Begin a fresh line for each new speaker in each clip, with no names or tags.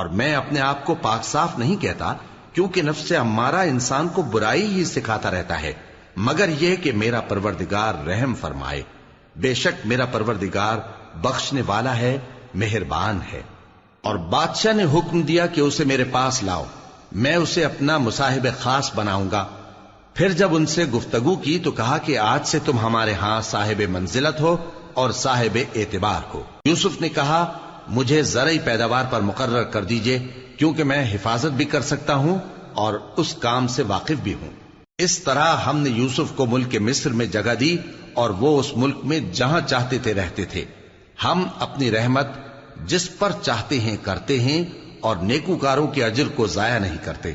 اور میں اپنے آپ کو پاک صاف نہیں کہتا، کیونکہ نفس امارہ انسان کو برائی ہی سکھاتا رہتا ہے، مگر یہ کہ میرا پروردگار رحم فرمائے۔ بے شک میرا پروردگار بخشنے والا ہے، مہربان ہے۔ اور بادشاہ نے حکم دیا کہ اسے میرے پاس لاؤ، میں اسے اپنا مصاحب خاص بناؤں گا۔ پھر جب ان سے گفتگو کی تو کہا کہ آج سے تم ہمارے ہاں صاحب منزلت ہو اور صاحب اعتبار ہو۔ یوسف نے کہا مجھے زرعی پیداوار پر مقرر کر دیجئے، کیونکہ میں حفاظت بھی کر سکتا ہوں اور اس کام سے واقف بھی ہوں۔ اس طرح ہم نے یوسف کو ملک مصر میں جگہ دی اور وہ اس ملک میں جہاں چاہتے تھے رہتے تھے۔ ہم اپنی رحمت جس پر چاہتے ہیں کرتے ہیں اور نیکوکاروں کے اجر کو ضائع نہیں کرتے،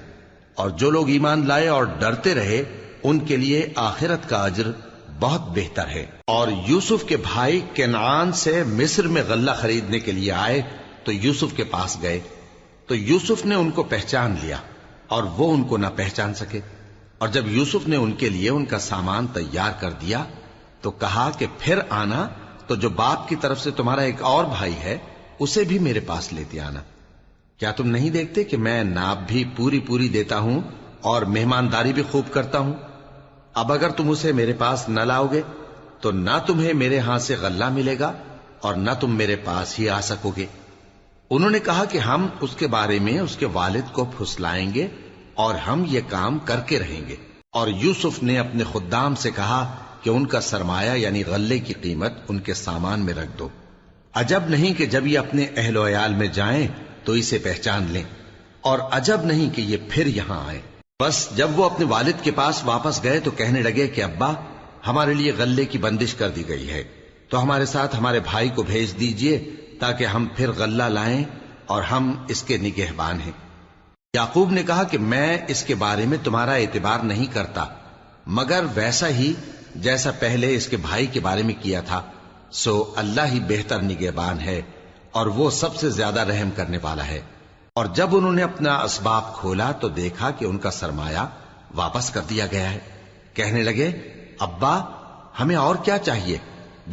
اور جو لوگ ایمان لائے اور ڈرتے رہے ان کے لیے آخرت کا اجر بہت بہتر ہے۔ اور یوسف کے بھائی کنعان سے مصر میں غلہ خریدنے کے لیے آئے تو یوسف کے پاس گئے، تو یوسف نے ان کو پہچان لیا اور وہ ان کو نہ پہچان سکے۔ اور جب یوسف نے ان کے لیے ان کا سامان تیار کر دیا تو کہا کہ پھر آنا تو جو باپ کی طرف سے تمہارا ایک اور بھائی ہے اسے بھی میرے پاس لیتے آنا۔ کیا تم نہیں دیکھتے کہ میں ناب بھی پوری پوری دیتا ہوں اور مہمانداری بھی خوب کرتا ہوں؟ اب اگر تم اسے میرے پاس نہ لاؤ گے تو نہ تمہیں میرے ہاں سے غلہ ملے گا اور نہ تم میرے پاس ہی آ سکو گے۔ انہوں نے کہا کہ ہم اس کے بارے میں اس کے والد کو پھسلائیں گے اور ہم یہ کام کر کے رہیں گے۔ اور یوسف نے اپنے خدام سے کہا کہ ان کا سرمایہ یعنی غلے کی قیمت ان کے سامان میں رکھ دو۔ عجب نہیں کہ جب یہ اپنے اہل و عیال میں جائیں تو اسے پہچان لیں، اور عجب نہیں کہ یہ پھر یہاں آئے۔ بس جب وہ اپنے والد کے پاس واپس گئے تو کہنے لگے کہ ابا ہمارے لیے غلے کی بندش کر دی گئی ہے، تو ہمارے ساتھ ہمارے بھائی کو بھیج دیجئے تاکہ ہم پھر غلہ لائیں اور ہم اس کے نگہبان ہیں۔ یعقوب نے کہا کہ میں اس کے بارے میں تمہارا اعتبار نہیں کرتا، مگر ویسا ہی جیسا پہلے اس کے بھائی کے بارے میں کیا تھا، سو اللہ ہی بہتر نگہبان ہے اور وہ سب سے زیادہ رحم کرنے والا ہے۔ اور جب انہوں نے اپنا اسباب کھولا تو دیکھا کہ ان کا سرمایہ واپس کر دیا گیا ہے۔ کہنے لگے ابا ہمیں اور کیا چاہیے؟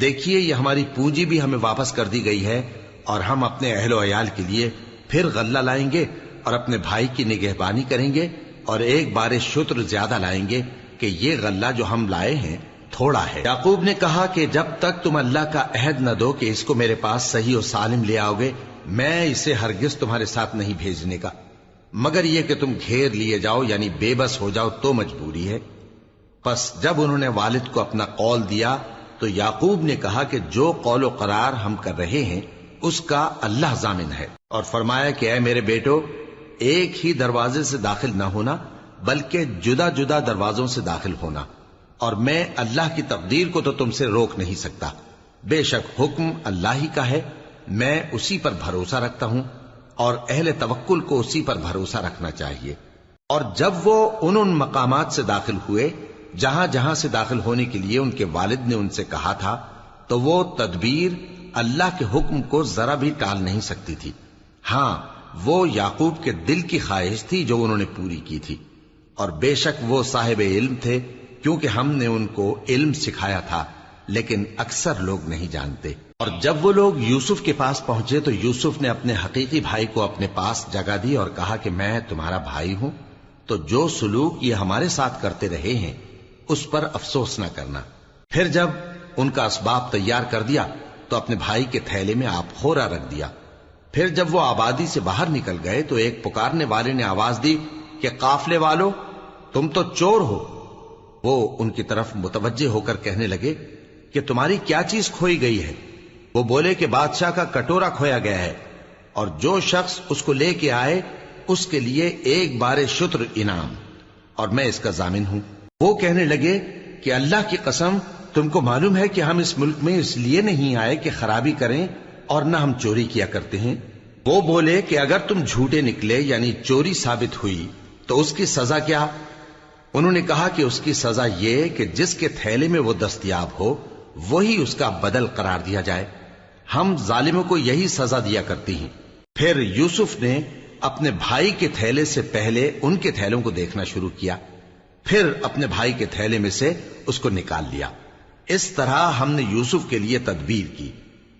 دیکھیے یہ ہماری پونجی بھی ہمیں واپس کر دی گئی ہے، اور ہم اپنے اہل و عیال کے لیے پھر غلہ لائیں گے اور اپنے بھائی کی نگہبانی کریں گے، اور ایک بار شتر زیادہ لائیں گے کہ یہ غلہ جو ہم لائے ہیں تھوڑا ہے۔ یعقوب نے کہا کہ جب تک تم اللہ کا عہد نہ دو کہ اس کو میرے پاس صحیح و سالم لے آؤ گے، میں اسے ہرگز تمہارے ساتھ نہیں بھیجنے کا، مگر یہ کہ تم گھیر لیے جاؤ یعنی بے بس ہو جاؤ تو مجبوری ہے۔ پس جب انہوں نے والد کو اپنا قول دیا تو یعقوب نے کہا کہ جو قول و قرار ہم کر رہے ہیں اس کا اللہ ضامن ہے، اور فرمایا کہ اے میرے بیٹو ایک ہی دروازے سے داخل نہ ہونا بلکہ جدا جدا دروازوں سے داخل ہونا، اور میں اللہ کی تقدیر کو تو تم سے روک نہیں سکتا۔ بے شک حکم اللہ ہی کا ہے، میں اسی پر بھروسہ رکھتا ہوں، اور اہل توکل کو اسی پر بھروسہ رکھنا چاہیے۔ اور جب وہ ان مقامات سے داخل ہوئے جہاں جہاں سے داخل ہونے کے لیے ان کے والد نے ان سے کہا تھا، تو وہ تدبیر اللہ کے حکم کو ذرا بھی ٹال نہیں سکتی تھی۔ ہاں وہ یعقوب کے دل کی خواہش تھی جو انہوں نے پوری کی تھی، اور بے شک وہ صاحب علم تھے، کیونکہ ہم نے ان کو علم سکھایا تھا، لیکن اکثر لوگ نہیں جانتے۔ اور جب وہ لوگ یوسف کے پاس پہنچے تو یوسف نے اپنے حقیقی بھائی کو اپنے پاس جگہ دی اور کہا کہ میں تمہارا بھائی ہوں، تو جو سلوک یہ ہمارے ساتھ کرتے رہے ہیں اس پر افسوس نہ کرنا۔ پھر جب ان کا اسباب تیار کر دیا تو اپنے بھائی کے تھیلے میں آپ خورا رکھ دیا۔ پھر جب وہ آبادی سے باہر نکل گئے تو ایک پکارنے والے نے آواز دی کہ قافلے والو تم تو چور ہو۔ وہ ان کی طرف متوجہ ہو کر کہنے لگے کہ تمہاری کیا چیز کھوئی گئی ہے؟ وہ بولے کہ بادشاہ کا کٹورا کھویا گیا ہے، اور جو شخص اس کو لے کے آئے اس کے لیے ایک بار شتر انعام، اور میں اس کا ضامن ہوں۔ وہ کہنے لگے کہ اللہ کی قسم تم کو معلوم ہے کہ ہم اس ملک میں اس لیے نہیں آئے کہ خرابی کریں اور نہ ہم چوری کیا کرتے ہیں۔ وہ بولے کہ اگر تم جھوٹے نکلے یعنی چوری ثابت ہوئی تو اس کی سزا کیا؟ انہوں نے کہا کہ اس کی سزا یہ کہ جس کے تھیلے میں وہ دستیاب ہو وہی اس کا بدل قرار دیا جائے، ہم ظالموں کو یہی سزا دیا کرتی ہیں۔ پھر یوسف نے اپنے بھائی کے تھیلے سے پہلے ان کے تھیلوں کو دیکھنا شروع کیا، پھر اپنے بھائی کے تھیلے میں سے اس کو نکال لیا۔ اس طرح ہم نے یوسف کے لیے تدبیر کی،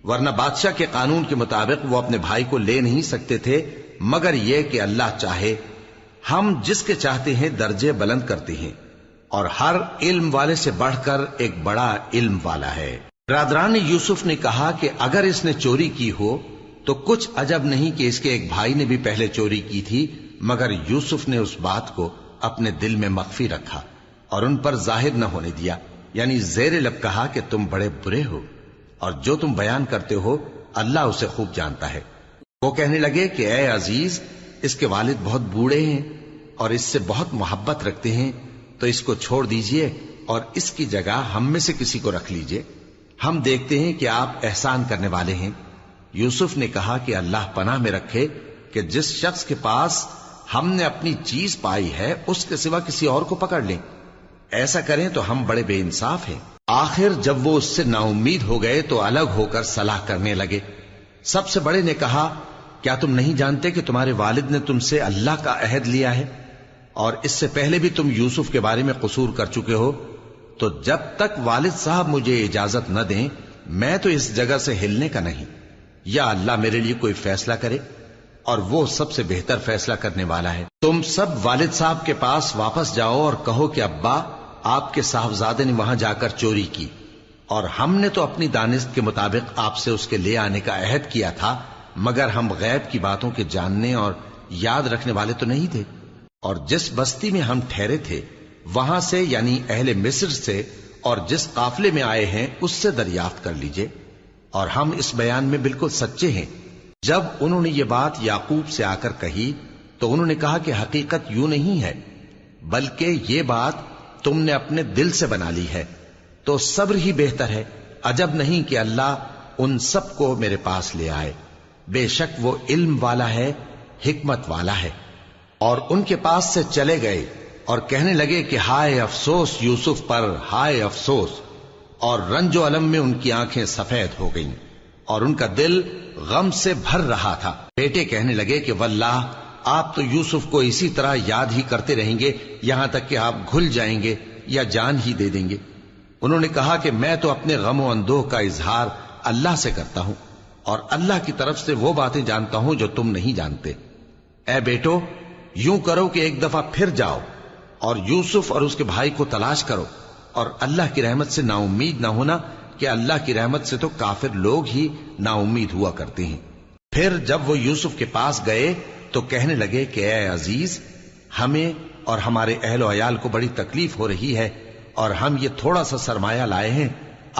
ورنہ بادشاہ کے قانون کے مطابق وہ اپنے بھائی کو لے نہیں سکتے تھے مگر یہ کہ اللہ چاہے ہم جس کے چاہتے ہیں درجے بلند کرتے ہیں، اور ہر علم والے سے بڑھ کر ایک بڑا علم والا ہے۔ برادران یوسف نے کہا کہ اگر اس نے چوری کی ہو تو کچھ عجب نہیں کہ اس کے ایک بھائی نے بھی پہلے چوری کی تھی، مگر یوسف نے اس بات کو اپنے دل میں مخفی رکھا اور ان پر ظاہر نہ ہونے دیا، یعنی زیر لب کہا کہ تم بڑے برے ہو اور جو تم بیان کرتے ہو اللہ اسے خوب جانتا ہے۔ وہ کہنے لگے کہ اے عزیز، اس کے والد بہت بوڑھے ہیں اور اس سے بہت محبت رکھتے ہیں، تو اس کو چھوڑ دیجئے اور اس کی جگہ ہم میں سے کسی کو رکھ لیجئے، ہم دیکھتے ہیں کہ آپ احسان کرنے والے ہیں۔ یوسف نے کہا کہ اللہ پناہ میں رکھے کہ جس شخص کے پاس ہم نے اپنی چیز پائی ہے اس کے سوا کسی اور کو پکڑ لیں، ایسا کریں تو ہم بڑے بے انصاف ہیں۔ آخر جب وہ اس سے نا امید ہو گئے تو الگ ہو کر صلاح کرنے لگے۔ سب سے بڑے نے کہا، کیا تم نہیں جانتے کہ تمہارے والد نے تم سے اللہ کا عہد لیا ہے اور اس سے پہلے بھی تم یوسف کے بارے میں قصور کر چکے ہو؟ تو جب تک والد صاحب مجھے اجازت نہ دیں میں تو اس جگہ سے ہلنے کا نہیں، یا اللہ میرے لیے کوئی فیصلہ کرے، اور وہ سب سے بہتر فیصلہ کرنے والا ہے۔ تم سب والد صاحب کے پاس واپس جاؤ اور کہو کہ ابا، آپ کے صاحبزادے نے وہاں جا کر چوری کی، اور ہم نے تو اپنی دانست کے مطابق آپ سے اس کے لے آنے کا عہد کیا تھا، مگر ہم غیب کی باتوں کے جاننے اور یاد رکھنے والے تو نہیں تھے، اور جس بستی میں ہم ٹھہرے تھے وہاں سے، یعنی اہل مصر سے، اور جس قافلے میں آئے ہیں اس سے دریافت کر لیجئے، اور ہم اس بیان میں بالکل سچے ہیں۔ جب انہوں نے یہ بات یعقوب سے آ کر کہی تو انہوں نے کہا کہ حقیقت یوں نہیں ہے، بلکہ یہ بات تم نے اپنے دل سے بنا لی ہے، تو صبر ہی بہتر ہے۔ عجب نہیں کہ اللہ ان سب کو میرے پاس لے آئے، بے شک وہ علم والا ہے، حکمت والا ہے۔ اور ان کے پاس سے چلے گئے اور کہنے لگے کہ ہائے افسوس یوسف پر، ہائے افسوس، اور رنج و الم میں ان کی آنکھیں سفید ہو گئیں اور ان کا دل غم سے بھر رہا تھا۔ بیٹے کہنے لگے کہ واللہ آپ تو یوسف کو اسی طرح یاد ہی کرتے رہیں گے یہاں تک کہ آپ گھل جائیں گے یا جان ہی دے دیں گے۔ انہوں نے کہا کہ میں تو اپنے غم و اندوہ کا اظہار اللہ سے کرتا ہوں، اور اللہ کی طرف سے وہ باتیں جانتا ہوں جو تم نہیں جانتے۔ اے بیٹو، یوں کرو کہ ایک دفعہ پھر جاؤ اور یوسف اور اس کے بھائی کو تلاش کرو، اور اللہ کی رحمت سے نا امید نہ ہونا کہ اللہ کی رحمت سے تو کافر لوگ ہی نا امید ہوا کرتے ہیں۔ پھر جب وہ یوسف کے پاس گئے تو کہنے لگے کہ اے عزیز، ہمیں اور ہمارے اہل و عیال کو بڑی تکلیف ہو رہی ہے، اور ہم یہ تھوڑا سا سرمایہ لائے ہیں،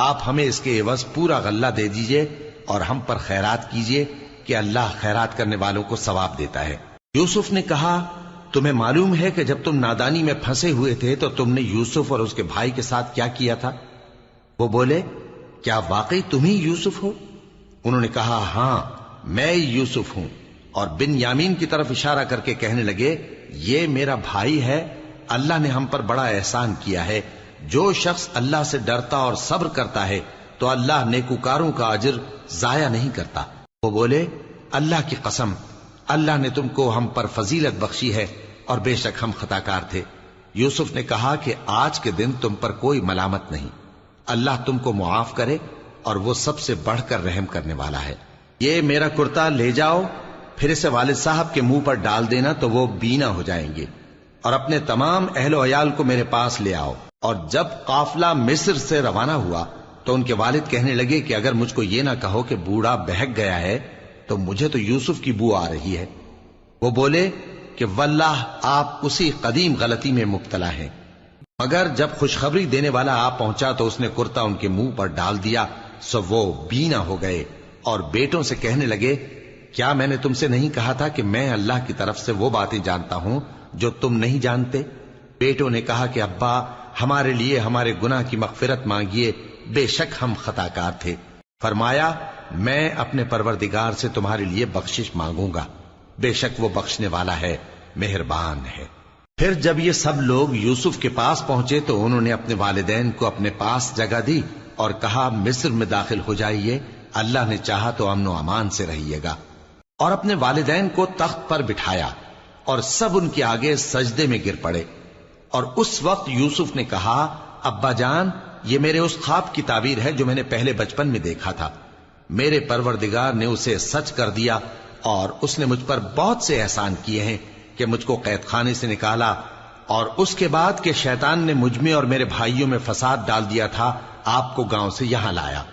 آپ ہمیں اس کے عوض پورا غلہ دے دیجئے اور ہم پر خیرات کیجئے کہ اللہ خیرات کرنے والوں کو ثواب دیتا ہے۔ یوسف نے کہا، تمہیں معلوم ہے کہ جب تم نادانی میں پھنسے ہوئے تھے تو تم نے یوسف اور اس کے بھائی کے ساتھ کیا کیا تھا؟ وہ بولے، کیا واقعی تم ہی یوسف ہو؟ انہوں نے کہا، ہاں میں یوسف ہوں، اور بن یامین کی طرف اشارہ کر کے کہنے لگے، یہ میرا بھائی ہے، اللہ نے ہم پر بڑا احسان کیا ہے۔ جو شخص اللہ سے ڈرتا اور صبر کرتا ہے تو اللہ نیکوکاروں کا اجر ضائع نہیں کرتا۔ وہ بولے، اللہ کی قسم، اللہ نے تم کو ہم پر فضیلت بخشی ہے اور بے شک ہم خطاکار تھے۔ یوسف نے کہا کہ آج کے دن تم پر کوئی ملامت نہیں، اللہ تم کو معاف کرے، اور وہ سب سے بڑھ کر رحم کرنے والا ہے۔ یہ میرا کرتا لے جاؤ، پھر اسے والد صاحب کے منہ پر ڈال دینا تو وہ بینا ہو جائیں گے، اور اپنے تمام اہل و عیال کو میرے پاس لے آؤ۔ اور جب قافلہ مصر سے روانہ ہوا تو ان کے والد کہنے لگے کہ اگر مجھ کو یہ نہ کہو کہ بوڑھا بہک گیا ہے تو مجھے تو یوسف کی بو آ رہی ہے۔ وہ بولے کہ واللہ آپ اسی قدیم غلطی میں مبتلا ہیں۔ مگر جب خوشخبری دینے والا آپ پہنچا تو اس نے کرتا ان کے منہ پر ڈال دیا، سو وہ بینا ہو گئے، اور بیٹوں سے کہنے لگے، کیا میں نے تم سے نہیں کہا تھا کہ میں اللہ کی طرف سے وہ باتیں جانتا ہوں جو تم نہیں جانتے؟ بیٹوں نے کہا کہ ابا، ہمارے لیے ہمارے گناہ کی مغفرت مانگیے، بے شک ہم خطاکار تھے۔ فرمایا، میں اپنے پروردگار سے تمہارے لیے بخشش مانگوں گا، بے شک وہ بخشنے والا ہے، مہربان ہے۔ پھر جب یہ سب لوگ یوسف کے پاس پہنچے تو انہوں نے اپنے والدین کو اپنے پاس جگہ دی اور کہا، مصر میں داخل ہو جائیے، اللہ نے چاہا تو امن و امان سے رہیے گا۔ اور اپنے والدین کو تخت پر بٹھایا اور سب ان کے آگے سجدے میں گر پڑے۔ اور اس وقت یوسف نے کہا، ابا جان، یہ میرے اس خواب کی تعبیر ہے جو میں نے پہلے بچپن میں دیکھا تھا، میرے پروردگار نے اسے سچ کر دیا اور اس نے مجھ پر بہت سے احسان کیے ہیں کہ مجھ کو قید خانے سے نکالا، اور اس کے بعد کہ شیطان نے مجھ میں اور میرے بھائیوں میں فساد ڈال دیا تھا، آپ کو گاؤں سے یہاں لایا۔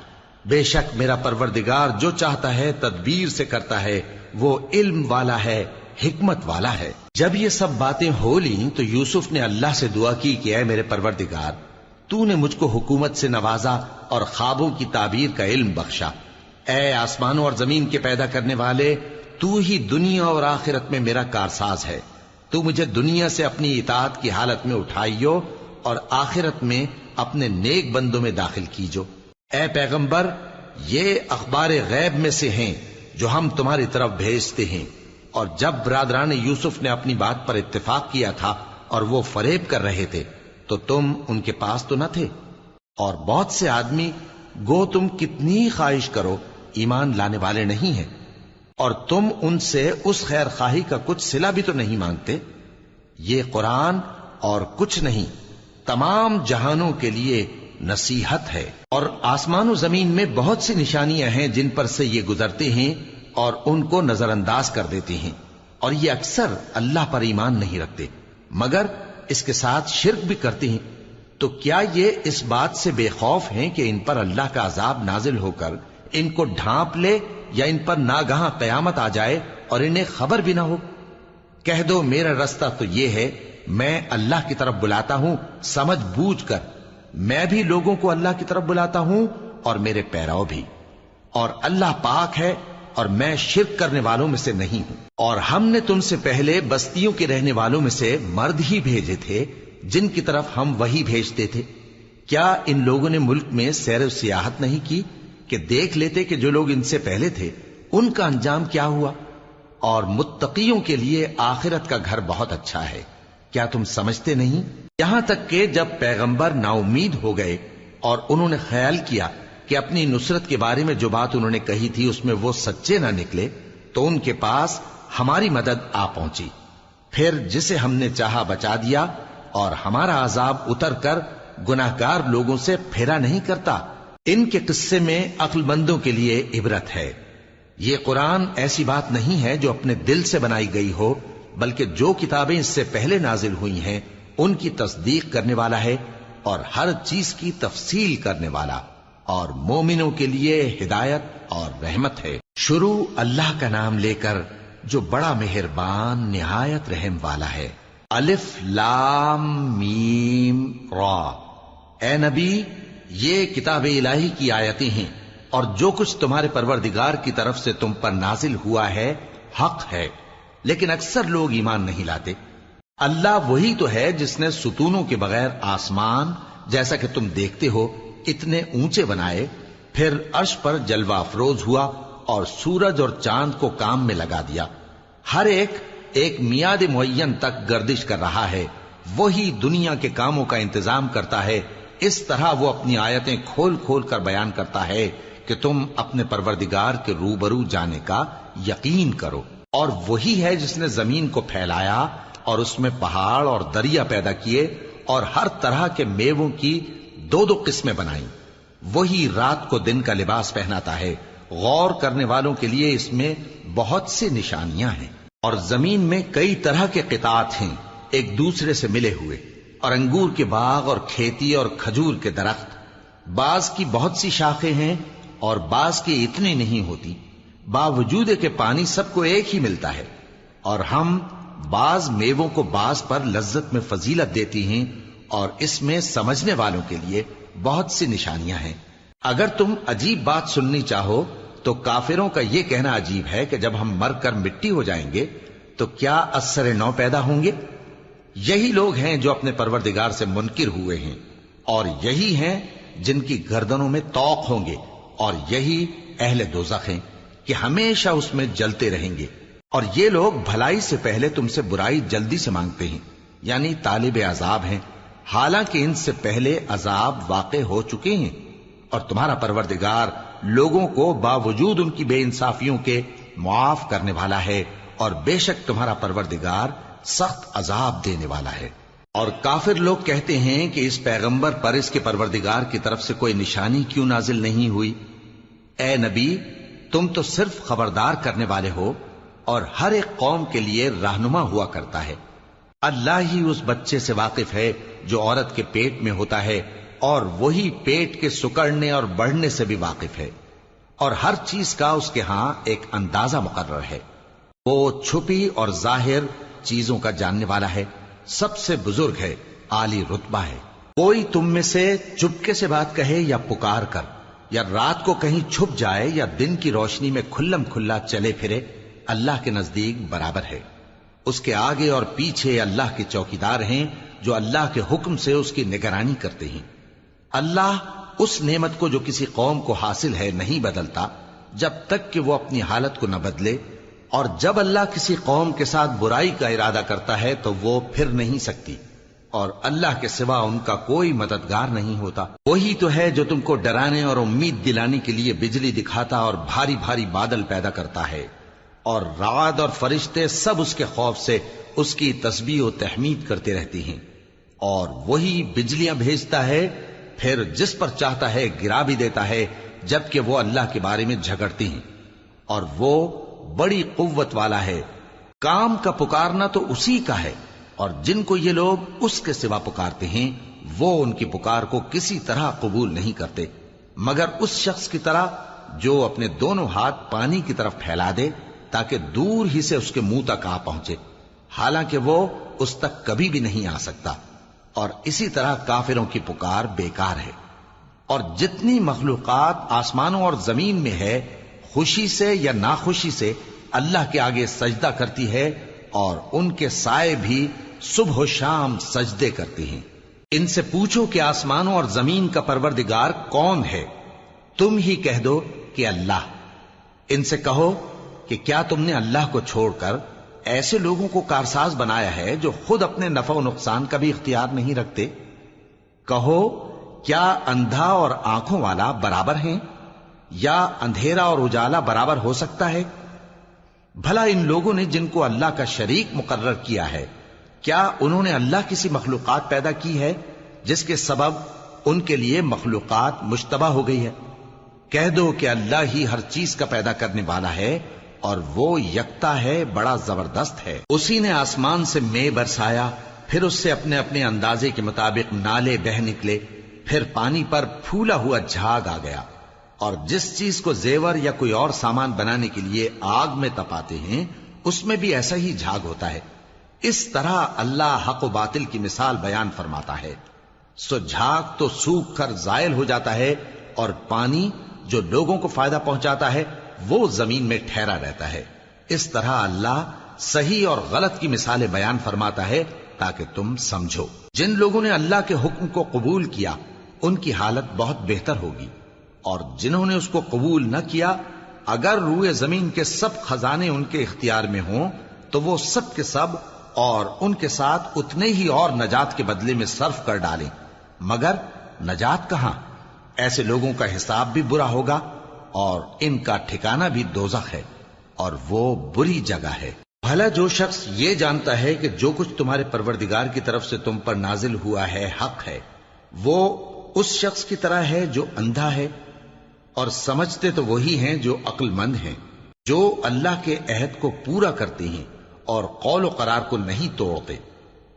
بے شک میرا پروردگار جو چاہتا ہے تدبیر سے کرتا ہے، وہ علم والا ہے، حکمت والا ہے۔ جب یہ سب باتیں ہو لیں تو یوسف نے اللہ سے دعا کی کہ اے میرے پروردگار، تو نے مجھ کو حکومت سے نوازا اور خوابوں کی تعبیر کا علم بخشا۔ اے آسمانوں اور زمین کے پیدا کرنے والے، تو ہی دنیا اور آخرت میں میرا کارساز ہے۔ تو مجھے دنیا سے اپنی اطاعت کی حالت میں اٹھائیو اور آخرت میں اپنے نیک بندوں میں داخل کیجو۔ اے پیغمبر، یہ اخبار غیب میں سے ہیں جو ہم تمہاری طرف بھیجتے ہیں۔ اور جب برادران یوسف نے اپنی بات پر اتفاق کیا تھا اور وہ فریب کر رہے تھے تو تم ان کے پاس تو نہ تھے، اور بہت سے آدمی گو تم کتنی خواہش کرو ایمان لانے والے نہیں ہیں، اور تم ان سے اس خیر خواہی کا کچھ صلہ بھی تو نہیں مانگتے۔ یہ قرآن اور کچھ نہیں تمام جہانوں کے لیے نصیحت ہے، اور آسمان و زمین میں بہت سی نشانیاں ہیں جن پر سے یہ گزرتے ہیں اور ان کو نظر انداز کر دیتے ہیں، اور یہ اکثر اللہ پر ایمان نہیں رکھتے مگر اس کے ساتھ شرک بھی کرتے ہیں۔ تو کیا یہ اس بات سے بے خوف ہیں کہ ان پر اللہ کا عذاب نازل ہو کر ان کو ڈھانپ لے، یا ان پر ناگہاں قیامت آ جائے اور انہیں خبر بھی نہ ہو؟ کہہ دو میرا رستہ تو یہ ہے، میں اللہ کی طرف بلاتا ہوں سمجھ بوجھ کر، میں بھی لوگوں کو اللہ کی طرف بلاتا ہوں اور میرے پیراؤ بھی، اور اللہ پاک ہے اور میں شرک کرنے والوں میں سے نہیں ہوں۔ اور ہم نے تم سے پہلے بستیوں کے رہنے والوں میں سے مرد ہی بھیجے تھے جن کی طرف ہم وہی بھیجتے تھے۔ کیا ان لوگوں نے ملک میں سیر و سیاحت نہیں کی کہ دیکھ لیتے کہ جو لوگ ان سے پہلے تھے ان کا انجام کیا ہوا؟ اور متقیوں کے لیے آخرت کا گھر بہت اچھا ہے، کیا تم سمجھتے نہیں؟ یہاں تک کہ جب پیغمبر نا امید ہو گئے اور انہوں نے خیال کیا کہ اپنی نصرت کے بارے میں جو بات انہوں نے کہی تھی اس میں وہ سچے نہ نکلے، تو ان کے پاس ہماری مدد آ پہنچی، پھر جسے ہم نے چاہا بچا دیا، اور ہمارا عذاب اتر کر گناہگار لوگوں سے پھیرا نہیں کرتا۔ ان کے قصے میں عقل مندوں کے لیے عبرت ہے۔ یہ قرآن ایسی بات نہیں ہے جو اپنے دل سے بنائی گئی ہو، بلکہ جو کتابیں اس سے پہلے نازل ہوئی ہیں ان کی تصدیق کرنے والا ہے، اور ہر چیز کی تفصیل کرنے والا، اور مومنوں کے لیے ہدایت اور رحمت ہے۔ شروع اللہ کا نام لے کر جو بڑا مہربان نہایت رحم والا ہے۔ الف لام میم را۔ اے نبی، یہ کتاب الہی کی آیتیں ہیں، اور جو کچھ تمہارے پروردگار کی طرف سے تم پر نازل ہوا ہے حق ہے، لیکن اکثر لوگ ایمان نہیں لاتے۔ اللہ وہی تو ہے جس نے ستونوں کے بغیر آسمان جیسا کہ تم دیکھتے ہو اتنے اونچے بنائے، پھر عرش پر جلوہ افروز ہوا اور سورج اور چاند کو کام میں لگا دیا، ہر ایک میعاد معین تک گردش کر رہا ہے۔ وہی دنیا کے کاموں کا انتظام کرتا ہے، اس طرح وہ اپنی آیتیں کھول کھول کر بیان کرتا ہے کہ تم اپنے پروردگار کے روبرو جانے کا یقین کرو۔ اور وہی ہے جس نے زمین کو پھیلایا اور اس میں پہاڑ اور دریا پیدا کیے اور ہر طرح کے میووں کی دو دو قسمیں بنائیں۔ وہی رات کو دن کا لباس پہناتا ہے، غور کرنے والوں کے لیے اس میں بہت سی نشانیاں ہیں۔ اور زمین میں کئی طرح کے قطعات ہیں ایک دوسرے سے ملے ہوئے، اور انگور کے باغ اور کھیتی اور کھجور کے درخت، بعض کی بہت سی شاخیں ہیں اور بعض کی اتنی نہیں ہوتی، باوجود کہ پانی سب کو ایک ہی ملتا ہے۔ اور ہم بعض میووں کو بعض پر لذت میں فضیلت دیتی ہیں، اور اس میں سمجھنے والوں کے لیے بہت سی نشانیاں ہیں۔ اگر تم عجیب بات سننی چاہو تو کافروں کا یہ کہنا عجیب ہے کہ جب ہم مر کر مٹی ہو جائیں گے تو کیا از سر نو پیدا ہوں گے؟ یہی لوگ ہیں جو اپنے پروردگار سے منکر ہوئے ہیں، اور یہی ہیں جن کی گردنوں میں طوق ہوں گے، اور یہی اہل دوزخ ہیں کہ ہمیشہ اس میں جلتے رہیں گے۔ اور یہ لوگ بھلائی سے پہلے تم سے برائی جلدی سے مانگتے ہیں، یعنی طالب عذاب ہیں، حالانکہ ان سے پہلے عذاب واقع ہو چکے ہیں۔ اور تمہارا پروردگار لوگوں کو باوجود ان کی بے انصافیوں کے معاف کرنے والا ہے، اور بے شک تمہارا پروردگار سخت عذاب دینے والا ہے۔ اور کافر لوگ کہتے ہیں کہ اس پیغمبر پر اس کے پروردگار کی طرف سے کوئی نشانی کیوں نازل نہیں ہوئی؟ اے نبی، تم تو صرف خبردار کرنے والے ہو، اور ہر ایک قوم کے لیے رہنما ہوا کرتا ہے۔ اللہ ہی اس بچے سے واقف ہے جو عورت کے پیٹ میں ہوتا ہے، اور وہی پیٹ کے سکڑنے اور بڑھنے سے بھی واقف ہے، اور ہر چیز کا اس کے ہاں ایک اندازہ مقرر ہے۔ وہ چھپی اور ظاہر چیزوں کا جاننے والا ہے، سب سے بزرگ ہے، عالی رتبہ ہے۔ کوئی تم میں سے چپکے سے بات کہے یا پکار کر، یا رات کو کہیں چھپ جائے یا دن کی روشنی میں کھلم کھلا چلے پھرے، اللہ کے نزدیک برابر ہے۔ اس کے آگے اور پیچھے اللہ کے چوکیدار ہیں جو اللہ کے حکم سے اس کی نگرانی کرتے ہیں۔ اللہ اس نعمت کو جو کسی قوم کو حاصل ہے نہیں بدلتا جب تک کہ وہ اپنی حالت کو نہ بدلے، اور جب اللہ کسی قوم کے ساتھ برائی کا ارادہ کرتا ہے تو وہ پھر نہیں سکتی، اور اللہ کے سوا ان کا کوئی مددگار نہیں ہوتا۔ وہی تو ہے جو تم کو ڈرانے اور امید دلانے کے لیے بجلی دکھاتا اور بھاری بھاری بادل پیدا کرتا ہے، اور رعد اور فرشتے سب اس کے خوف سے اس کی تسبیح و تحمید کرتے رہتے ہیں۔ اور وہی بجلیاں بھیجتا ہے، پھر جس پر چاہتا ہے گرا بھی دیتا ہے، جبکہ وہ اللہ کے بارے میں جھگڑتے ہیں، اور وہ بڑی قوت والا ہے۔ کام کا پکارنا تو اسی کا ہے، اور جن کو یہ لوگ اس کے سوا پکارتے ہیں وہ ان کی پکار کو کسی طرح قبول نہیں کرتے، مگر اس شخص کی طرح جو اپنے دونوں ہاتھ پانی کی طرف پھیلا دے تاکہ دور ہی سے اس کے منہ تک آ پہنچے، حالانکہ وہ اس تک کبھی بھی نہیں آ سکتا۔ اور اسی طرح کافروں کی پکار بیکار ہے۔ اور جتنی مخلوقات آسمانوں اور زمین میں ہے، خوشی سے یا ناخوشی سے اللہ کے آگے سجدہ کرتی ہے، اور ان کے سائے بھی صبح و شام سجدے کرتے ہیں۔ ان سے پوچھو کہ آسمانوں اور زمین کا پروردگار کون ہے؟ تم ہی کہہ دو کہ اللہ۔ ان سے کہو کہ کیا تم نے اللہ کو چھوڑ کر ایسے لوگوں کو کارساز بنایا ہے جو خود اپنے نفع و نقصان کا بھی اختیار نہیں رکھتے؟ کہو کیا اندھا اور آنکھوں والا برابر ہیں، یا اندھیرا اور اجالا برابر ہو سکتا ہے؟ بھلا ان لوگوں نے جن کو اللہ کا شریک مقرر کیا ہے، کیا انہوں نے اللہ کسی مخلوقات پیدا کی ہے جس کے سبب ان کے لیے مخلوقات مشتبہ ہو گئی ہے؟ کہہ دو کہ اللہ ہی ہر چیز کا پیدا کرنے والا ہے، اور وہ یکتا ہے، بڑا زبردست ہے۔ اسی نے آسمان سے مے برسایا، پھر اس سے اپنے اپنے اندازے کے مطابق نالے بہ نکلے، پھر پانی پر پھولا ہوا جھاگ آ گیا۔ اور جس چیز کو زیور یا کوئی اور سامان بنانے کے لیے آگ میں تپاتے ہیں اس میں بھی ایسا ہی جھاگ ہوتا ہے۔ اس طرح اللہ حق و باطل کی مثال بیان فرماتا ہے۔ سو جھاگ تو سوکھ کر زائل ہو جاتا ہے، اور پانی جو لوگوں کو فائدہ پہنچاتا ہے وہ زمین میں ٹھہرا رہتا ہے۔ اس طرح اللہ صحیح اور غلط کی مثالیں بیان فرماتا ہے تاکہ تم سمجھو۔ جن لوگوں نے اللہ کے حکم کو قبول کیا ان کی حالت بہت بہتر ہوگی، اور جنہوں نے اس کو قبول نہ کیا، اگر روئے زمین کے سب خزانے ان کے اختیار میں ہوں تو وہ سب کے سب اور ان کے ساتھ اتنے ہی اور نجات کے بدلے میں صرف کر ڈالیں، مگر نجات کہاں؟ ایسے لوگوں کا حساب بھی برا ہوگا، اور ان کا ٹھکانہ بھی دوزخ ہے، اور وہ بری جگہ ہے۔ بھلا جو شخص یہ جانتا ہے کہ جو کچھ تمہارے پروردگار کی طرف سے تم پر نازل ہوا ہے حق ہے، وہ اس شخص کی طرح ہے جو اندھا ہے، اور سمجھتے تو وہی ہیں جو عقل مند ہیں، جو اللہ کے عہد کو پورا کرتے ہیں اور قول و قرار کو نہیں توڑتے،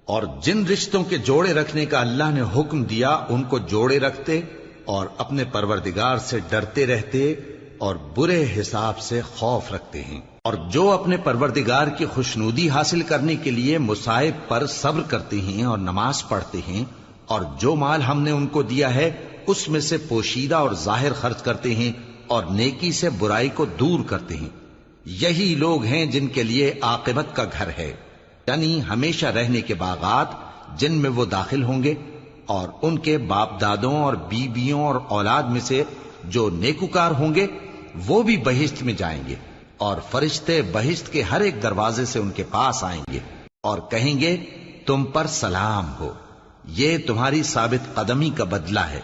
اور جن رشتوں کے جوڑے رکھنے کا اللہ نے حکم دیا ان کو جوڑے رکھتے، اور اپنے پروردگار سے ڈرتے رہتے اور برے حساب سے خوف رکھتے ہیں، اور جو اپنے پروردگار کی خوشنودی حاصل کرنے کے لیے مصائب پر صبر کرتے ہیں اور نماز پڑھتے ہیں، اور جو مال ہم نے ان کو دیا ہے اس میں سے پوشیدہ اور ظاہر خرچ کرتے ہیں، اور نیکی سے برائی کو دور کرتے ہیں، یہی لوگ ہیں جن کے لیے عاقبت کا گھر ہے، یعنی ہمیشہ رہنے کے باغات جن میں وہ داخل ہوں گے، اور ان کے باپ دادوں اور بیویوں اور اولاد میں سے جو نیکوکار ہوں گے وہ بھی بہشت میں جائیں گے، اور فرشتے بہشت کے ہر ایک دروازے سے ان کے پاس آئیں گے اور کہیں گے تم پر سلام ہو، یہ تمہاری ثابت قدمی کا بدلہ ہے،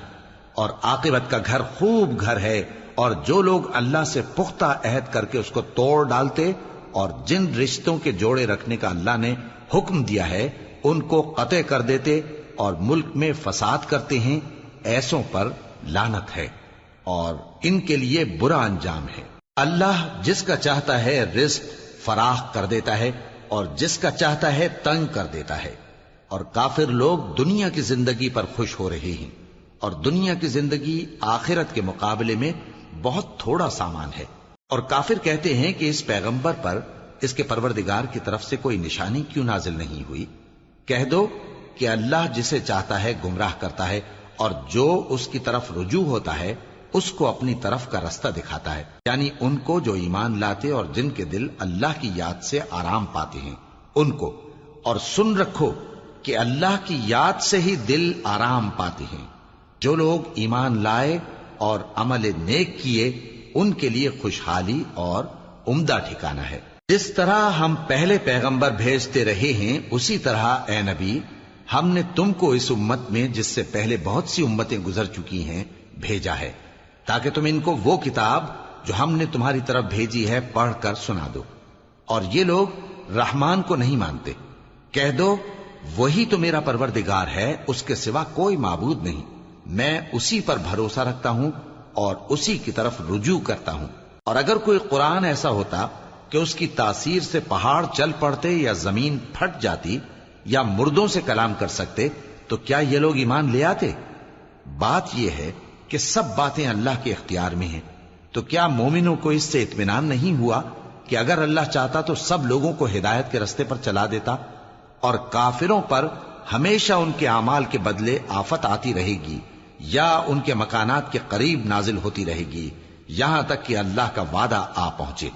اور عاقبت کا گھر خوب گھر ہے۔ اور جو لوگ اللہ سے پختہ عہد کر کے اس کو توڑ ڈالتے اور جن رشتوں کے جوڑے رکھنے کا اللہ نے حکم دیا ہے ان کو قطع کر دیتے اور ملک میں فساد کرتے ہیں، ایسوں پر لعنت ہے اور ان کے لیے برا انجام ہے۔ اللہ جس کا چاہتا ہے رزق فراخ کر دیتا ہے اور جس کا چاہتا ہے تنگ کر دیتا ہے۔ اور کافر لوگ دنیا کی زندگی پر خوش ہو رہے ہیں، اور دنیا کی زندگی آخرت کے مقابلے میں بہت تھوڑا سامان ہے۔ اور کافر کہتے ہیں کہ اس پیغمبر پر اس کے پروردگار کی طرف سے کوئی نشانی کیوں نازل نہیں ہوئی؟ کہہ دو کہ اللہ جسے چاہتا ہے گمراہ کرتا ہے، اور جو اس کی طرف رجوع ہوتا ہے اس کو اپنی طرف کا رستہ دکھاتا ہے، یعنی ان کو جو ایمان لاتے اور جن کے دل اللہ کی یاد سے آرام پاتے ہیں ان کو۔ اور سن رکھو کہ اللہ کی یاد سے ہی دل آرام پاتے ہیں۔ جو لوگ ایمان لائے اور عمل نیک کیے ان کے لیے خوشحالی اور عمدہ ٹھکانہ ہے۔ جس طرح ہم پہلے پیغمبر بھیجتے رہے ہیں اسی طرح اے نبی ہم نے تم کو اس امت میں جس سے پہلے بہت سی امتیں گزر چکی ہیں بھیجا ہے، تاکہ تم ان کو وہ کتاب جو ہم نے تمہاری طرف بھیجی ہے پڑھ کر سنا دو۔ اور یہ لوگ رحمان کو نہیں مانتے۔ کہہ دو وہی تو میرا پروردگار ہے، اس کے سوا کوئی معبود نہیں، میں اسی پر بھروسہ رکھتا ہوں اور اسی کی طرف رجوع کرتا ہوں۔ اور اگر کوئی قرآن ایسا ہوتا کہ اس کی تاثیر سے پہاڑ چل پڑتے یا زمین پھٹ جاتی یا مردوں سے کلام کر سکتے تو کیا یہ لوگ ایمان لے آتے؟ بات یہ ہے کہ سب باتیں اللہ کے اختیار میں ہیں، تو کیا مومنوں کو اس سے اطمینان نہیں ہوا کہ اگر اللہ چاہتا تو سب لوگوں کو ہدایت کے رستے پر چلا دیتا؟ اور کافروں پر ہمیشہ ان کے اعمال کے بدلے آفت آتی رہے گی یا ان کے مکانات کے قریب نازل ہوتی رہے گی یہاں تک کہ اللہ کا وعدہ آ پہنچے۔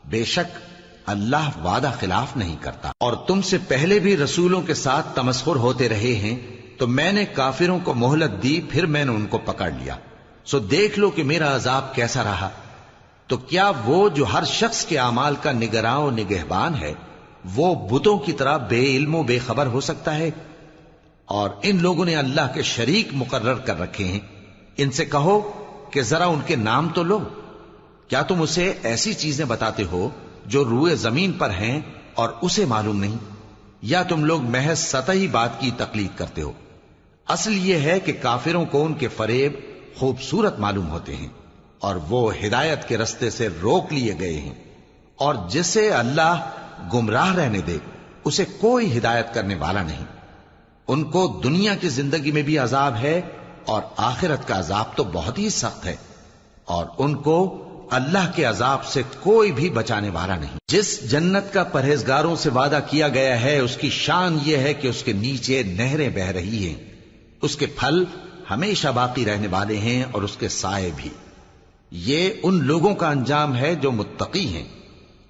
بے شک اللہ وعدہ خلاف نہیں کرتا۔ اور تم سے پہلے بھی رسولوں کے ساتھ تمسخر ہوتے رہے ہیں، تو میں نے کافروں کو مہلت دی، پھر میں نے ان کو پکڑ لیا، سو دیکھ لو کہ میرا عذاب کیسا رہا۔ تو کیا وہ جو ہر شخص کے اعمال کا نگراں و نگہبان ہے وہ بتوں کی طرح بے علم و بے خبر ہو سکتا ہے؟ اور ان لوگوں نے اللہ کے شریک مقرر کر رکھے ہیں۔ ان سے کہو کہ ذرا ان کے نام تو لو۔ کیا تم اسے ایسی چیزیں بتاتے ہو جو روئے زمین پر ہیں اور اسے معلوم نہیں، یا تم لوگ محض سطحی بات کی تقلید کرتے ہو؟ اصل یہ ہے کہ کافروں کو ان کے فریب خوبصورت معلوم ہوتے ہیں اور وہ ہدایت کے رستے سے روک لیے گئے ہیں، اور جسے اللہ گمراہ رہنے دے اسے کوئی ہدایت کرنے والا نہیں۔ ان کو دنیا کی زندگی میں بھی عذاب ہے اور آخرت کا عذاب تو بہت ہی سخت ہے، اور ان کو اللہ کے عذاب سے کوئی بھی بچانے والا نہیں۔ جس جنت کا پرہیزگاروں سے وعدہ کیا گیا ہے اس کی شان یہ ہے کہ اس کے نیچے نہریں بہ رہی ہیں، اس کے پھل ہمیشہ باقی رہنے والے ہیں اور اس کے سائے بھی۔ یہ ان لوگوں کا انجام ہے جو متقی ہیں،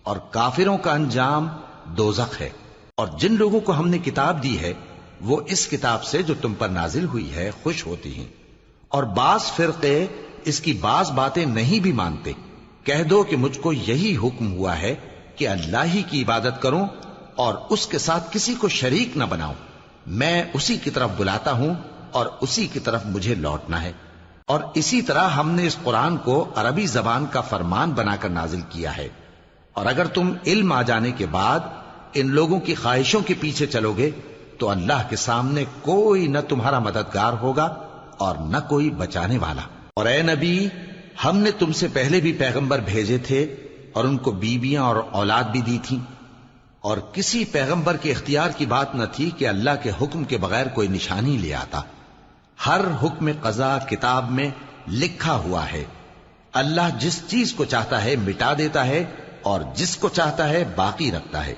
اور کافروں کا انجام دوزخ ہے۔ اور جن لوگوں کو ہم نے کتاب دی ہے وہ اس کتاب سے جو تم پر نازل ہوئی ہے خوش ہوتی ہیں، اور بعض فرقے اس کی بعض باتیں نہیں بھی مانتے۔ کہہ دو کہ مجھ کو یہی حکم ہوا ہے کہ اللہ ہی کی عبادت کروں اور اس کے ساتھ کسی کو شریک نہ بناؤں، میں اسی کی طرف بلاتا ہوں اور اسی کی طرف مجھے لوٹنا ہے۔ اور اسی طرح ہم نے اس قرآن کو عربی زبان کا فرمان بنا کر نازل کیا ہے، اور اگر تم علم آ جانے کے بعد ان لوگوں کی خواہشوں کے پیچھے چلو گے تو اللہ کے سامنے کوئی نہ تمہارا مددگار ہوگا اور نہ کوئی بچانے والا۔ اور اے نبی ہم نے تم سے پہلے بھی پیغمبر بھیجے تھے اور ان کو بیویاں اور اولاد بھی دی تھیں، اور کسی پیغمبر کے اختیار کی بات نہ تھی کہ اللہ کے حکم کے بغیر کوئی نشانی لے آتا۔ ہر حکم قضا کتاب میں لکھا ہوا ہے۔ اللہ جس چیز کو چاہتا ہے مٹا دیتا ہے اور جس کو چاہتا ہے باقی رکھتا ہے،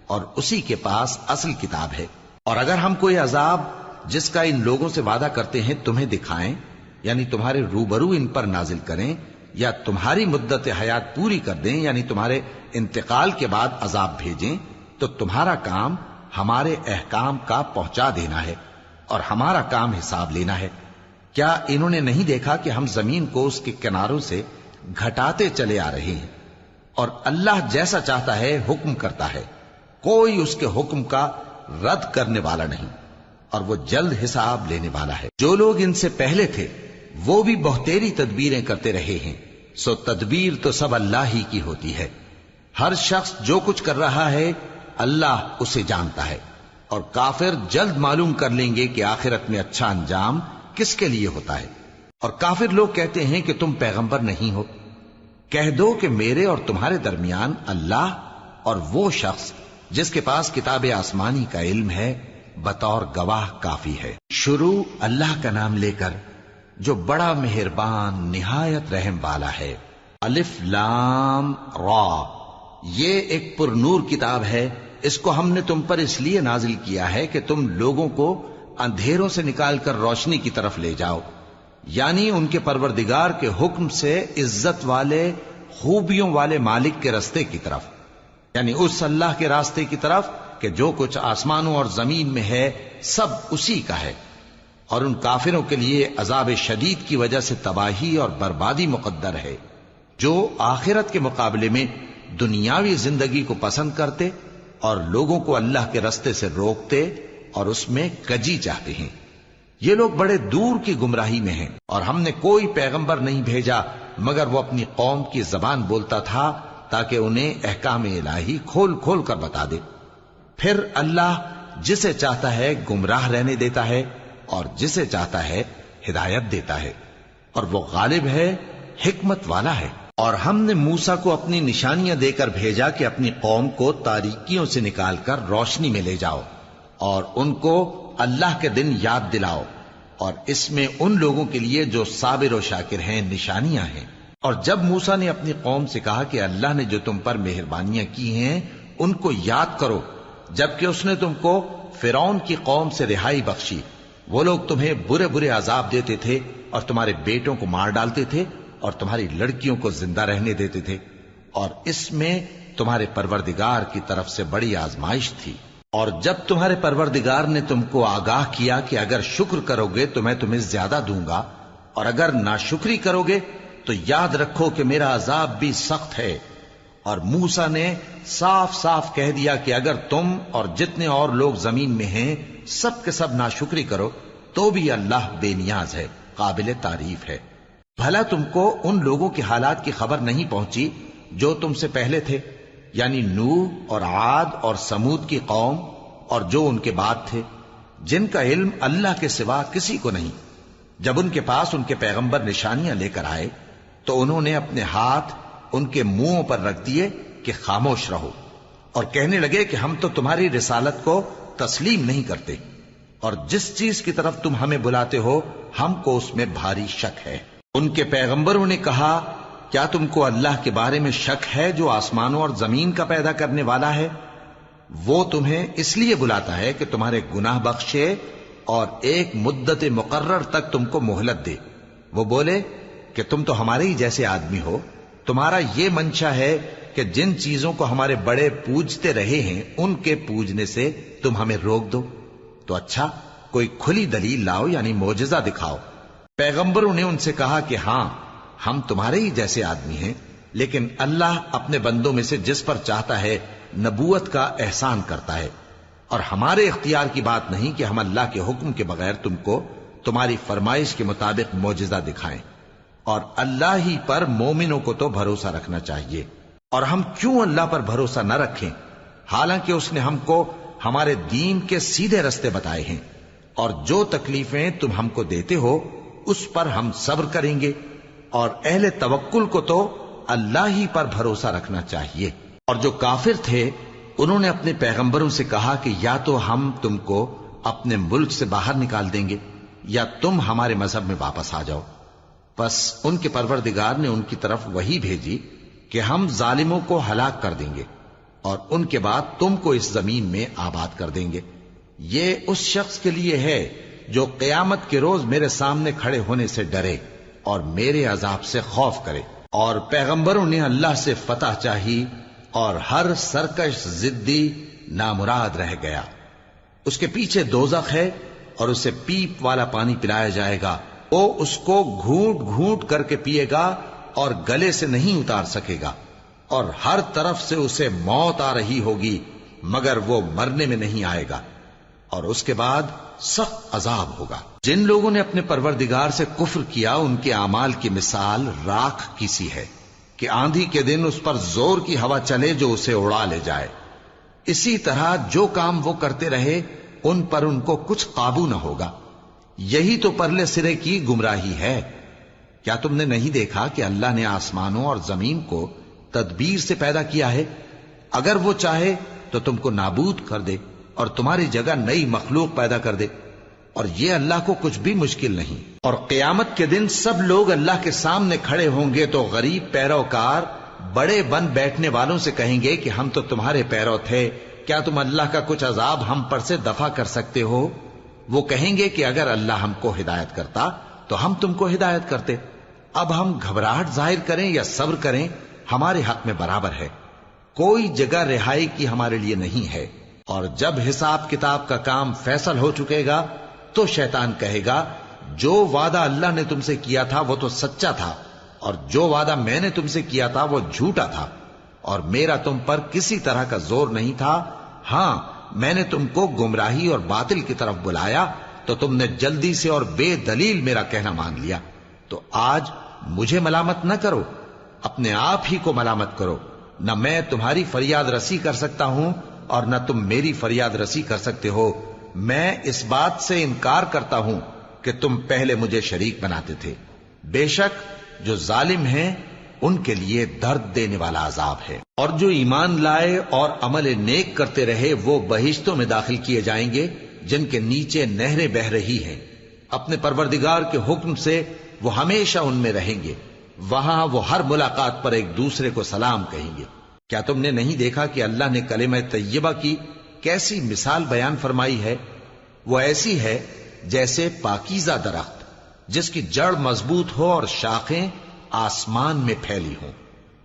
اور اسی کے پاس اصل کتاب ہے۔ اور اگر ہم کوئی عذاب جس کا ان لوگوں سے وعدہ کرتے ہیں تمہیں دکھائیں، یعنی تمہارے روبرو ان پر نازل کریں، یا تمہاری مدت حیات پوری کر دیں، یعنی تمہارے انتقال کے بعد عذاب بھیجیں، تو تمہارا کام ہمارے احکام کا پہنچا دینا ہے اور ہمارا کام حساب لینا ہے۔ کیا انہوں نے نہیں دیکھا کہ ہم زمین کو اس کے کناروں سے گھٹاتے چلے آ رہے ہیں؟ اور اللہ جیسا چاہتا ہے حکم کرتا ہے، کوئی اس کے حکم کا رد کرنے والا نہیں، اور وہ جلد حساب لینے والا ہے۔ جو لوگ ان سے پہلے تھے وہ بھی بہتیری تدبیریں کرتے رہے ہیں، سو تدبیر تو سب اللہ ہی کی ہوتی ہے۔ ہر شخص جو کچھ کر رہا ہے اللہ اسے جانتا ہے، اور کافر جلد معلوم کر لیں گے کہ آخرت میں اچھا انجام کس کے لیے ہوتا ہے۔ اور کافر لوگ کہتے ہیں کہ تم پیغمبر نہیں ہو۔ کہہ دو کہ میرے اور تمہارے درمیان اللہ اور وہ شخص جس کے پاس کتاب آسمانی کا علم ہے بطور گواہ کافی ہے۔ شروع اللہ کا نام لے کر جو بڑا مہربان نہایت رحم والا ہے۔ الف لام را، یہ ایک پر نور کتاب ہے، اس کو ہم نے تم پر اس لیے نازل کیا ہے کہ تم لوگوں کو اندھیروں سے نکال کر روشنی کی طرف لے جاؤ، یعنی ان کے پروردگار کے حکم سے عزت والے خوبیوں والے مالک کے راستے کی طرف، یعنی اس اللہ کے راستے کی طرف کہ جو کچھ آسمانوں اور زمین میں ہے سب اسی کا ہے، اور ان کافروں کے لیے عذاب شدید کی وجہ سے تباہی اور بربادی مقدر ہے، جو آخرت کے مقابلے میں دنیاوی زندگی کو پسند کرتے اور لوگوں کو اللہ کے راستے سے روکتے اور اس میں کجی چاہتے ہیں۔ یہ لوگ بڑے دور کی گمراہی میں ہیں، اور ہم نے کوئی پیغمبر نہیں بھیجا مگر وہ اپنی قوم کی زبان بولتا تھا تاکہ انہیں احکام الہی کھول کھول کر بتا دے۔ پھر اللہ جسے چاہتا ہے گمراہ رہنے دیتا ہے اور جسے چاہتا ہے ہدایت دیتا ہے، اور وہ غالب ہے، حکمت والا ہے۔ اور ہم نے موسیٰ کو اپنی نشانیاں دے کر بھیجا کہ اپنی قوم کو تاریکیوں سے نکال کر روشنی میں لے جاؤ اور ان کو اللہ کے دن یاد دلاؤ، اور اس میں ان لوگوں کے لیے جو صابر و شاکر ہیں نشانیاں ہیں۔ اور جب موسیٰ نے اپنی قوم سے کہا کہ اللہ نے جو تم پر مہربانیاں کی ہیں ان کو یاد کرو، جبکہ اس نے تم کو فرعون کی قوم سے رہائی بخشی، وہ لوگ تمہیں برے برے عذاب دیتے تھے اور تمہارے بیٹوں کو مار ڈالتے تھے اور تمہاری لڑکیوں کو زندہ رہنے دیتے تھے، اور اس میں تمہارے پروردگار کی طرف سے بڑی آزمائش تھی۔ اور جب تمہارے پروردگار نے تم کو آگاہ کیا کہ اگر شکر کرو گے تو میں تمہیں زیادہ دوں گا، اور اگر ناشکری کرو گے تو یاد رکھو کہ میرا عذاب بھی سخت ہے۔ اور موسیٰ نے صاف صاف کہہ دیا کہ اگر تم اور جتنے اور لوگ زمین میں ہیں سب کے سب ناشکری کرو تو بھی اللہ بے نیاز ہے، قابل تعریف ہے۔ بھلا تم کو ان لوگوں کے حالات کی خبر نہیں پہنچی جو تم سے پہلے تھے، یعنی نوح اور عاد اور سمود کی قوم اور جو ان کے بعد تھے، جن کا علم اللہ کے سوا کسی کو نہیں۔ جب ان کے پاس ان کے پیغمبر نشانیاں لے کر آئے تو انہوں نے اپنے ہاتھ ان کے منہوں پر رکھ دیے کہ خاموش رہو، اور کہنے لگے کہ ہم تو تمہاری رسالت کو تسلیم نہیں کرتے، اور جس چیز کی طرف تم ہمیں بلاتے ہو ہم کو اس میں بھاری شک ہے۔ ان کے پیغمبروں نے کہا، کیا تم کو اللہ کے بارے میں شک ہے جو آسمانوں اور زمین کا پیدا کرنے والا ہے؟ وہ تمہیں اس لیے بلاتا ہے کہ تمہارے گناہ بخشے اور ایک مدت مقرر تک تم کو مہلت دے۔ وہ بولے کہ تم تو ہمارے ہی جیسے آدمی ہو، تمہارا یہ منشا ہے کہ جن چیزوں کو ہمارے بڑے پوجتے رہے ہیں ان کے پوجنے سے تم ہمیں روک دو، تو اچھا کوئی کھلی دلیل لاؤ، یعنی معجزہ دکھاؤ۔ پیغمبروں نے ان سے کہا کہ ہاں ہم تمہارے ہی جیسے آدمی ہیں، لیکن اللہ اپنے بندوں میں سے جس پر چاہتا ہے نبوت کا احسان کرتا ہے، اور ہمارے اختیار کی بات نہیں کہ ہم اللہ کے حکم کے بغیر تم کو تمہاری فرمائش کے مطابق معجزہ دکھائیں، اور اللہ ہی پر مومنوں کو تو بھروسہ رکھنا چاہیے۔ اور ہم کیوں اللہ پر بھروسہ نہ رکھیں حالانکہ اس نے ہم کو ہمارے دین کے سیدھے رستے بتائے ہیں، اور جو تکلیفیں تم ہم کو دیتے ہو اس پر ہم صبر کریں گے، اور اہل توکل کو تو اللہ ہی پر بھروسہ رکھنا چاہیے۔ اور جو کافر تھے انہوں نے اپنے پیغمبروں سے کہا کہ یا تو ہم تم کو اپنے ملک سے باہر نکال دیں گے یا تم ہمارے مذہب میں واپس آ جاؤ۔ بس ان کے پروردگار نے ان کی طرف وحی بھیجی کہ ہم ظالموں کو ہلاک کر دیں گے اور ان کے بعد تم کو اس زمین میں آباد کر دیں گے۔ یہ اس شخص کے لیے ہے جو قیامت کے روز میرے سامنے کھڑے ہونے سے ڈرے اور میرے عذاب سے خوف کرے۔ اور پیغمبروں نے اللہ سے فتح چاہی اور ہر سرکش ضدی نامراد رہ گیا۔ اس کے پیچھے دوزخ ہے اور اسے پیپ والا پانی پلایا جائے گا، وہ اس کو گھونٹ گھونٹ کر کے پیے گا اور گلے سے نہیں اتار سکے گا، اور ہر طرف سے اسے موت آ رہی ہوگی مگر وہ مرنے میں نہیں آئے گا، اور اس کے بعد سخت عذاب ہوگا۔ جن لوگوں نے اپنے پروردگار سے کفر کیا ان کے اعمال کی مثال راکھ کی سی ہے کہ آندھی کے دن اس پر زور کی ہوا چلے جو اسے اڑا لے جائے۔ اسی طرح جو کام وہ کرتے رہے ان پر ان کو کچھ قابو نہ ہوگا۔ یہی تو پرلے سرے کی گمراہی ہے۔ کیا تم نے نہیں دیکھا کہ اللہ نے آسمانوں اور زمین کو تدبیر سے پیدا کیا ہے؟ اگر وہ چاہے تو تم کو نابود کر دے اور تمہاری جگہ نئی مخلوق پیدا کر دے، اور یہ اللہ کو کچھ بھی مشکل نہیں۔ اور قیامت کے دن سب لوگ اللہ کے سامنے کھڑے ہوں گے تو غریب پیروکار بڑے بن بیٹھنے والوں سے کہیں گے کہ ہم تو تمہارے پیرو تھے، کیا تم اللہ کا کچھ عذاب ہم پر سے دفع کر سکتے ہو؟ وہ کہیں گے کہ اگر اللہ ہم کو ہدایت کرتا تو ہم تم کو ہدایت کرتے۔ اب ہم گھبراہٹ ظاہر کریں یا صبر کریں ہمارے حق میں برابر ہے، کوئی جگہ رہائی کی ہمارے لیے نہیں ہے۔ اور جب حساب کتاب کا کام فیصل ہو چکے گا تو شیطان کہے گا جو وعدہ اللہ نے تم سے کیا تھا وہ تو سچا تھا، اور جو وعدہ میں نے تم سے کیا تھا وہ جھوٹا تھا، اور میرا تم پر کسی طرح کا زور نہیں تھا۔ ہاں، میں نے تم کو گمراہی اور باطل کی طرف بلایا تو تم نے جلدی سے اور بے دلیل میرا کہنا مان لیا۔ تو آج مجھے ملامت نہ کرو، اپنے آپ ہی کو ملامت کرو۔ نہ میں تمہاری فریاد رسی کر سکتا ہوں اور نہ تم میری فریاد رسی کر سکتے ہو۔ میں اس بات سے انکار کرتا ہوں کہ تم پہلے مجھے شریک بناتے تھے۔ بے شک جو ظالم ہیں ان کے لیے درد دینے والا عذاب ہے۔ اور جو ایمان لائے اور عمل نیک کرتے رہے وہ بہشتوں میں داخل کیے جائیں گے جن کے نیچے نہریں بہ رہی ہیں۔ اپنے پروردگار کے حکم سے وہ ہمیشہ ان میں رہیں گے، وہاں وہ ہر ملاقات پر ایک دوسرے کو سلام کہیں گے۔ کیا تم نے نہیں دیکھا کہ اللہ نے کلمہ طیبہ کی کیسی مثال بیان فرمائی ہے؟ وہ ایسی ہے جیسے پاکیزہ درخت جس کی جڑ مضبوط ہو اور شاخیں آسمان میں پھیلی ہوں۔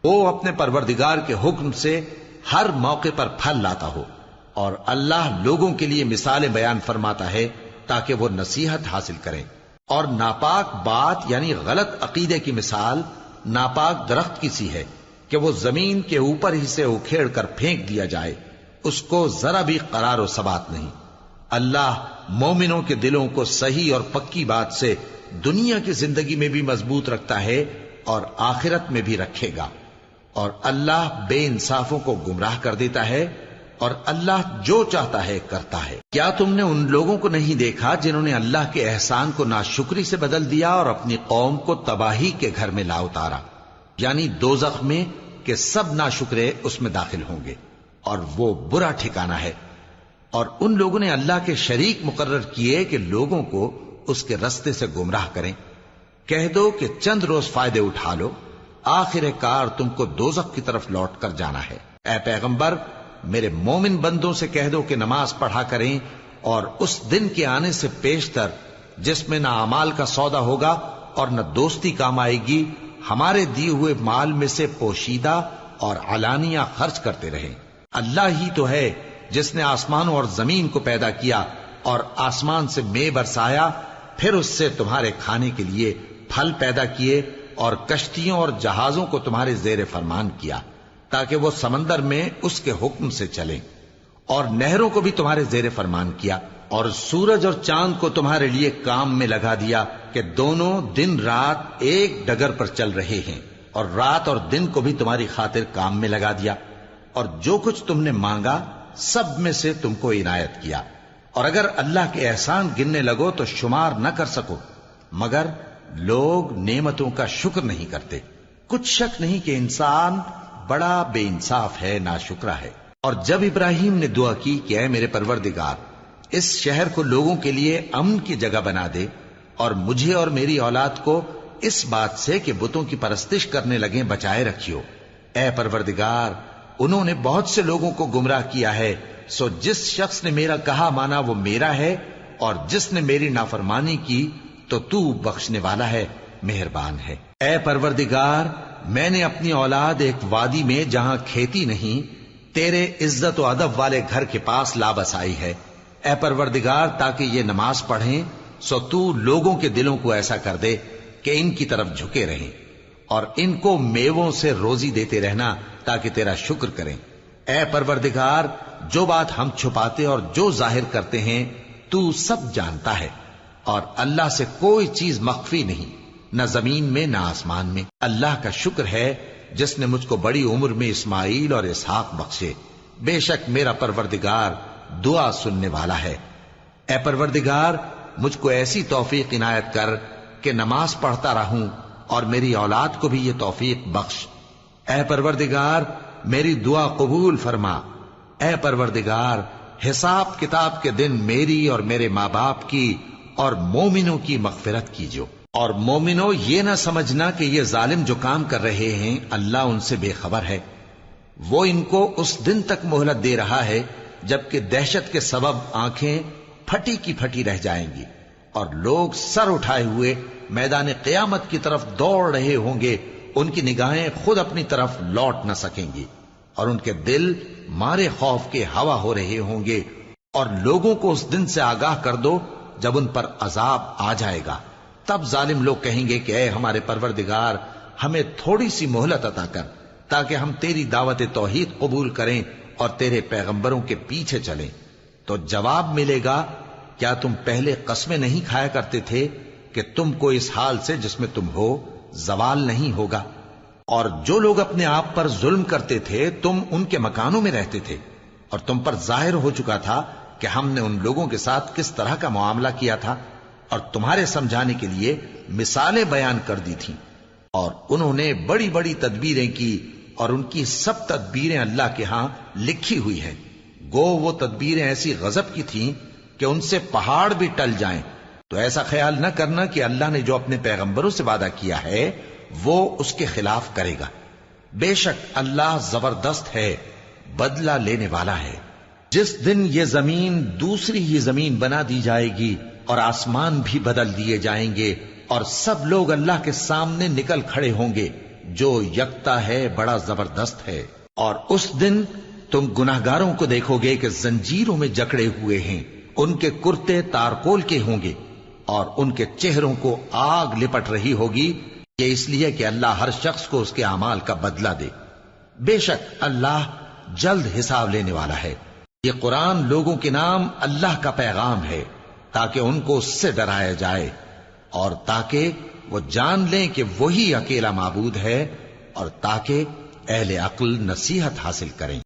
وہ اپنے پروردگار کے حکم سے ہر موقع پر پھل لاتا ہو، اور اللہ لوگوں کے لیے مثالیں بیان فرماتا ہے تاکہ وہ نصیحت حاصل کریں۔ اور ناپاک بات یعنی غلط عقیدے کی مثال ناپاک درخت کی سی ہے کہ وہ زمین کے اوپر ہی سے اکھیڑ کر پھینک دیا جائے، اس کو ذرا بھی قرار و ثبات نہیں۔ اللہ مومنوں کے دلوں کو صحیح اور پکی بات سے دنیا کی زندگی میں بھی مضبوط رکھتا ہے اور آخرت میں بھی رکھے گا، اور اللہ بے انصافوں کو گمراہ کر دیتا ہے، اور اللہ جو چاہتا ہے کرتا ہے۔ کیا تم نے ان لوگوں کو نہیں دیکھا جنہوں نے اللہ کے احسان کو ناشکری سے بدل دیا اور اپنی قوم کو تباہی کے گھر میں لا اتارا، یعنی دوزخ میں، کہ سب ناشکرے اس میں داخل ہوں گے اور وہ برا ٹھکانہ ہے۔ اور ان لوگوں نے اللہ کے شریک مقرر کیے کہ لوگوں کو اس کے رستے سے گمراہ کریں۔ کہہ دو کہ چند روز فائدے اٹھا لو، آخر کار تم کو دوزخ کی طرف لوٹ کر جانا ہے۔ اے پیغمبر، میرے مومن بندوں سے کہہ دو کہ نماز پڑھا کریں، اور اس دن کے آنے سے پیشتر جس میں نہ اعمال کا سودا ہوگا اور نہ دوستی کام آئے گی، ہمارے دیے ہوئے مال میں سے پوشیدہ اور علانیہ خرچ کرتے رہیں۔ اللہ ہی تو ہے جس نے آسمانوں اور زمین کو پیدا کیا اور آسمان سے مے برسایا، پھر اس سے تمہارے کھانے کے لیے پھل پیدا کیے اور کشتیوں اور جہازوں کو تمہارے زیر فرمان کیا تاکہ وہ سمندر میں اس کے حکم سے چلیں، اور نہروں کو بھی تمہارے زیر فرمان کیا، اور سورج اور چاند کو تمہارے لیے کام میں لگا دیا کہ دونوں دن رات ایک ڈگر پر چل رہے ہیں، اور رات اور دن کو بھی تمہاری خاطر کام میں لگا دیا، اور جو کچھ تم نے مانگا سب میں سے تم کو عنایت کیا۔ اور اگر اللہ کے احسان گننے لگو تو شمار نہ کر سکو، مگر لوگ نعمتوں کا شکر نہیں کرتے۔ کچھ شک نہیں کہ انسان بڑا بے انصاف ہے، ناشکرا ہے۔ اور جب ابراہیم نے دعا کی کہ اے میرے پروردگار، اس شہر کو لوگوں کے لیے امن کی جگہ بنا دے، اور مجھے اور میری اولاد کو اس بات سے کہ بتوں کی پرستش کرنے لگیں بچائے رکھیو۔ اے پروردگار، انہوں نے بہت سے لوگوں کو گمراہ کیا ہے، سو جس شخص نے میرا کہا مانا وہ میرا ہے، اور جس نے میری نافرمانی کی تو تو بخشنے والا ہے، مہربان ہے۔ اے پروردگار، میں نے اپنی اولاد ایک وادی میں جہاں کھیتی نہیں، تیرے عزت و ادب والے گھر کے پاس لا بسائی ہے۔ اے پروردگار، تاکہ یہ نماز پڑھیں، سو تو لوگوں کے دلوں کو ایسا کر دے کہ ان کی طرف جھکے رہیں، اور ان کو میووں سے روزی دیتے رہنا تاکہ تیرا شکر کریں۔ اے پروردگار، جو بات ہم چھپاتے اور جو ظاہر کرتے ہیں تو سب جانتا ہے، اور اللہ سے کوئی چیز مخفی نہیں، نہ زمین میں نہ آسمان میں۔ اللہ کا شکر ہے جس نے مجھ کو بڑی عمر میں اسماعیل اور اسحاق بخشے، بے شک میرا پروردگار دعا سننے والا ہے۔ اے پروردگار، مجھ کو ایسی توفیق عنایت کر کہ نماز پڑھتا رہوں، اور میری اولاد کو بھی یہ توفیق بخش۔ اے پروردگار، میری دعا قبول فرما۔ اے پروردگار، حساب کتاب کے دن میری اور میرے ماں باپ کی اور مومنوں کی مغفرت کیجو۔ اور مومنوں، یہ نہ سمجھنا کہ یہ ظالم جو کام کر رہے ہیں اللہ ان سے بے خبر ہے۔ وہ ان کو اس دن تک مہلت دے رہا ہے جبکہ دہشت کے سبب آنکھیں پھٹی کی پھٹی رہ جائیں گی اور لوگ سر اٹھائے ہوئے میدان قیامت کی طرف دوڑ رہے ہوں گے۔ ان کی نگاہیں خود اپنی طرف لوٹ نہ سکیں گی اور ان کے دل مارے خوف کے ہوا ہو رہے ہوں گے۔ اور لوگوں کو اس دن سے آگاہ کر دو جب ان پر عذاب آ جائے گا۔ تب ظالم لوگ کہیں گے کہ اے ہمارے پروردگار، ہمیں تھوڑی سی مہلت عطا کر تاکہ ہم تیری دعوت توحید قبول کریں اور تیرے پیغمبروں کے پیچھے چلیں۔ تو جواب ملے گا، کیا تم پہلے قسمیں نہیں کھایا کرتے تھے کہ تم کو اس حال سے جس میں تم ہو زوال نہیں ہوگا؟ اور جو لوگ اپنے آپ پر ظلم کرتے تھے تم ان کے مکانوں میں رہتے تھے، اور تم پر ظاہر ہو چکا تھا کہ ہم نے ان لوگوں کے ساتھ کس طرح کا معاملہ کیا تھا، اور تمہارے سمجھانے کے لیے مثالیں بیان کر دی تھیں۔ اور انہوں نے بڑی بڑی تدبیریں کی، اور ان کی سب تدبیریں اللہ کے ہاں لکھی ہوئی ہیں۔ گو وہ تدبیریں ایسی غضب کی تھیں کہ ان سے پہاڑ بھی ٹل جائیں۔ تو ایسا خیال نہ کرنا کہ اللہ نے جو اپنے پیغمبروں سے وعدہ کیا ہے وہ اس کے خلاف کرے گا۔ بے شک اللہ زبردست ہے، بدلہ لینے والا ہے۔ جس دن یہ زمین دوسری ہی زمین بنا دی جائے گی اور آسمان بھی بدل دیے جائیں گے اور سب لوگ اللہ کے سامنے نکل کھڑے ہوں گے، جو یکتا ہے بڑا زبردست ہے۔ اور اس دن تم گناہگاروں کو دیکھو گے کہ زنجیروں میں جکڑے ہوئے ہیں، ان کے کرتے تارکول کے ہوں گے اور ان کے چہروں کو آگ لپٹ رہی ہوگی، یہ اس لیے کہ اللہ ہر شخص کو اس کے اعمال کا بدلہ دے۔ بے شک اللہ جلد حساب لینے والا ہے۔ یہ قرآن لوگوں کے نام اللہ کا پیغام ہے تاکہ ان کو اس سے ڈرایا جائے اور تاکہ وہ جان لیں کہ وہی اکیلا معبود ہے، اور تاکہ اہل عقل نصیحت حاصل کریں۔